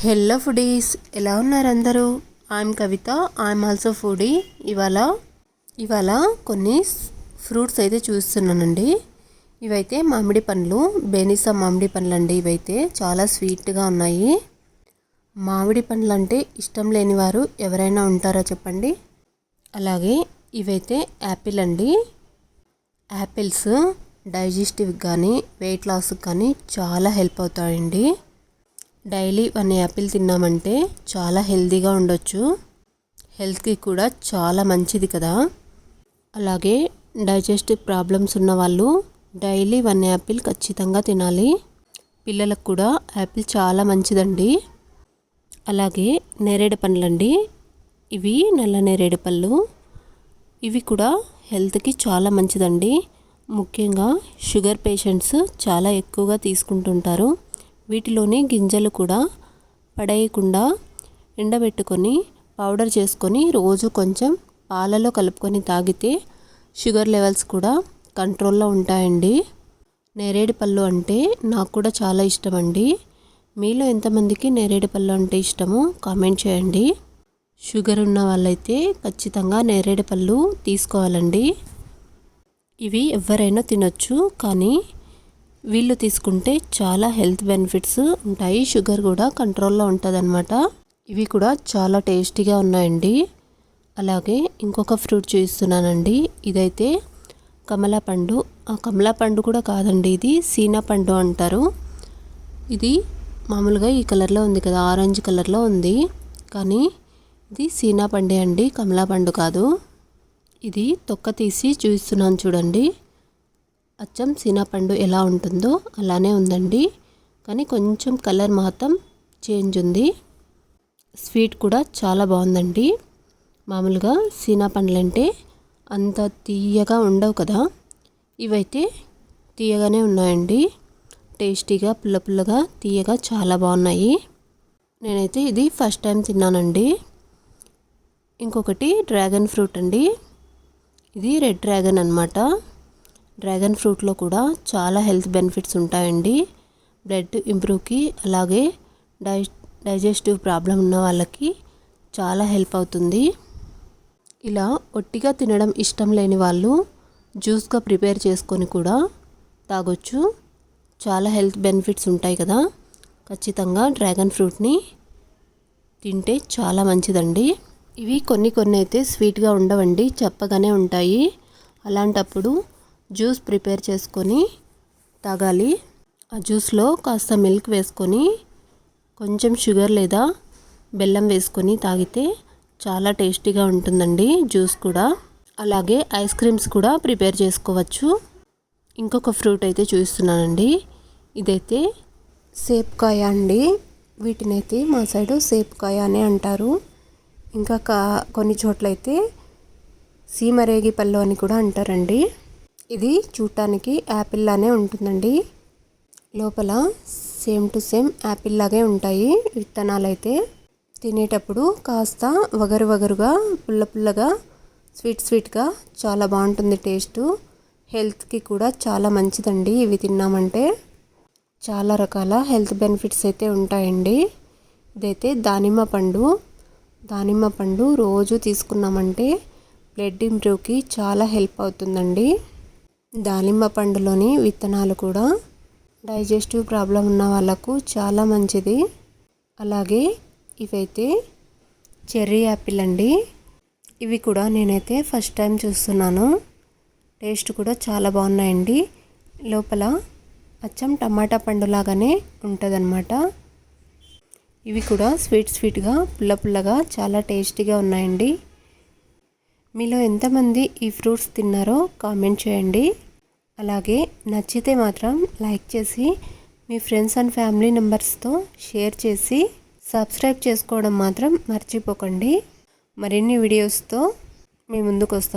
Hello foodies, ఎలా ఉన్నారు అందరూ? I'm Kavitha, I'm also foodie. ఇవాళ కొన్ని ఫ్రూట్స్ అయితే చూస్తున్నానండి. ఇవైతే మామిడి పండ్లు, బేనిసా మామిడి పండ్లు అండి. ఇవైతే చాలా స్వీట్గా ఉన్నాయి. మామిడి పండ్లు అంటే ఇష్టం లేని వారు ఎవరైనా ఉంటారా చెప్పండి. అలాగే ఇవైతే యాపిల్ అండి. యాపిల్స్ డైజెస్టివ్ కానీ వెయిట్ లాస్కి కానీ చాలా హెల్ప్ అవుతాయండి. డైలీ 1 యాపిల్ తిన్నామంటే చాలా హెల్తీగా ఉండొచ్చు. హెల్త్కి కూడా చాలా మంచిది కదా. అలాగే డైజెస్టివ్ ప్రాబ్లమ్స్ ఉన్న వాళ్ళు డైలీ 1 యాపిల్ ఖచ్చితంగా తినాలి. పిల్లలకు కూడా యాపిల్ చాలా మంచిదండి. అలాగే నేరేడు పండ్లండి. ఇవి నల్ల నేరేడు పళ్ళు. ఇవి కూడా హెల్త్కి చాలా మంచిదండి. ముఖ్యంగా షుగర్ పేషెంట్స్ చాలా ఎక్కువగా తీసుకుంటుంటారు. వీటిలోని గింజలు కూడా పడేయకుండా ఎండబెట్టుకొని పౌడర్ చేసుకొని రోజు కొంచెం పాలలో కలుపుకొని తాగితే షుగర్ లెవెల్స్ కూడా కంట్రోల్లో ఉంటాయండి. నేరేడు పళ్ళు అంటే నాకు కూడా చాలా ఇష్టం అండి. మీలో ఎంతమందికి నేరేడు పళ్ళు అంటే ఇష్టమో కామెంట్ చేయండి. షుగర్ ఉన్న వాళ్ళైతే ఖచ్చితంగా నేరేడు పళ్ళు తీసుకోవాలండి. ఇవి ఎవరైనా తినొచ్చు, కానీ వీళ్ళు తీసుకుంటే చాలా హెల్త్ బెనిఫిట్స్ ఉంటాయి. షుగర్ కూడా కంట్రోల్లో ఉంటుంది అన్నమాట. ఇవి కూడా చాలా టేస్టీగా ఉన్నాయండి. అలాగే ఇంకొక ఫ్రూట్ చూపిస్తున్నానండి. ఇదైతే కమలా పండు. కమలా పండు కూడా కాదండి, ఇది సీనా పండు అంటారు. ఇది మామూలుగా ఈ కలర్లో ఉంది కదా, ఆరెంజ్ కలర్లో ఉంది, కానీ ఇది సీనా పండే అండి, కమలా పండు కాదు. ఇది తొక్క తీసి చూపిస్తున్నాను చూడండి. అచ్చం సీనాపండు ఎలా ఉంటుందో అలానే ఉందండి, కానీ కొంచెం కలర్ మాత్రం చేంజ్ ఉంది. స్వీట్ కూడా చాలా బాగుందండి. మామూలుగా సీనాపండ్లు అంటే అంత తీయగా ఉండవు కదా, ఇవైతే తీయగానే ఉన్నాయండి. టేస్టీగా పుల్ల పుల్లగా తీయగా చాలా బాగున్నాయి. నేనైతే ఇది ఫస్ట్ టైం తిన్నానండి. ఇంకొకటి డ్రాగన్ ఫ్రూట్ అండి. ఇది రెడ్ డ్రాగన్ అన్నమాట. డ్రాగన్ ఫ్రూట్లో కూడా చాలా హెల్త్ బెనిఫిట్స్ ఉంటాయండి. బ్లడ్ ఇంప్రూవ్కి, అలాగే డైజెస్టివ్ ప్రాబ్లం ఉన్న వాళ్ళకి చాలా హెల్ప్ అవుతుంది. ఇలా ఒట్టిగా తినడం ఇష్టం లేని వాళ్ళు జ్యూస్గా ప్రిపేర్ చేసుకొని కూడా తాగొచ్చు. చాలా హెల్త్ బెనిఫిట్స్ ఉంటాయి కదా. ఖచ్చితంగా డ్రాగన్ ఫ్రూట్ని తింటే చాలా మంచిదండి. ఇవి కొన్ని అయితే స్వీట్గా ఉండవండి, చప్పగానే ఉంటాయి. అలాంటప్పుడు జ్యూస్ ప్రిపేర్ చేసుకొని తాగాలి. ఆ జ్యూస్లో కాస్త మిల్క్ వేసుకొని కొంచెం షుగర్ లేదా బెల్లం వేసుకొని తాగితే చాలా టేస్టీగా ఉంటుందండి జ్యూస్ కూడా. అలాగే ఐస్ క్రీమ్స్ కూడా ప్రిపేర్ చేసుకోవచ్చు. ఇంకొక ఫ్రూట్ అయితే చూపిస్తున్నానండి. ఇదైతే సేపుకాయ అండి. వీటినైతే మా సైడు సేపుకాయ అనే అంటారు. ఇంకా కొన్ని చోట్లయితే సీమరేగి పళ్ళు అని కూడా అంటారండి. ఇది చూడటానికి యాపిల్ లానే ఉంటుందండి. లోపల సేమ్ టు సేమ్ యాపిల్ లాగే ఉంటాయి విత్తనాలు అయితే. తినేటప్పుడు కాస్త వగరుగా పుల్ల పుల్లగా స్వీట్గా చాలా బాగుంటుంది టేస్ట్. హెల్త్కి కూడా చాలా మంచిదండి. ఇవి తిన్నామంటే చాలా రకాల హెల్త్ బెనిఫిట్స్ అయితే ఉంటాయండి. ఇదైతే దానిమ్మ పండు రోజు తీసుకున్నామంటే బ్లడ్ ఇంప్రూవ్కి చాలా హెల్ప్ అవుతుందండి. దానిమ్మ పండులోని విత్తనాలు కూడా డైజెస్టివ్ ప్రాబ్లం ఉన్న వాళ్ళకు చాలా మంచిది. అలాగే ఇవైతే చెర్రీ యాపిల్ అండి. ఇవి కూడా నేనైతే ఫస్ట్ టైం చూస్తున్నాను. టేస్ట్ కూడా చాలా బాగున్నాయండి. లోపల అచ్చం టమాటా పండు లాగానే ఉంటుందన్నమాట. ఇవి కూడా స్వీట్గా పుల్లగా చాలా టేస్టీగా ఉన్నాయండి. మీలో ఎంతమంది ఈ ఫ్రూట్స్ తిన్నారో కామెంట్ చేయండి. అలాగే నచ్చితే మాత్రం లైక్ చేసి మీ ఫ్రెండ్స్ అండ్ ఫ్యామిలీ మెంబర్స్తో షేర్ చేసి సబ్స్క్రైబ్ చేసుకోవడం మాత్రం మర్చిపోకండి. మరిన్ని వీడియోస్తో మీ ముందుకు వస్తాం.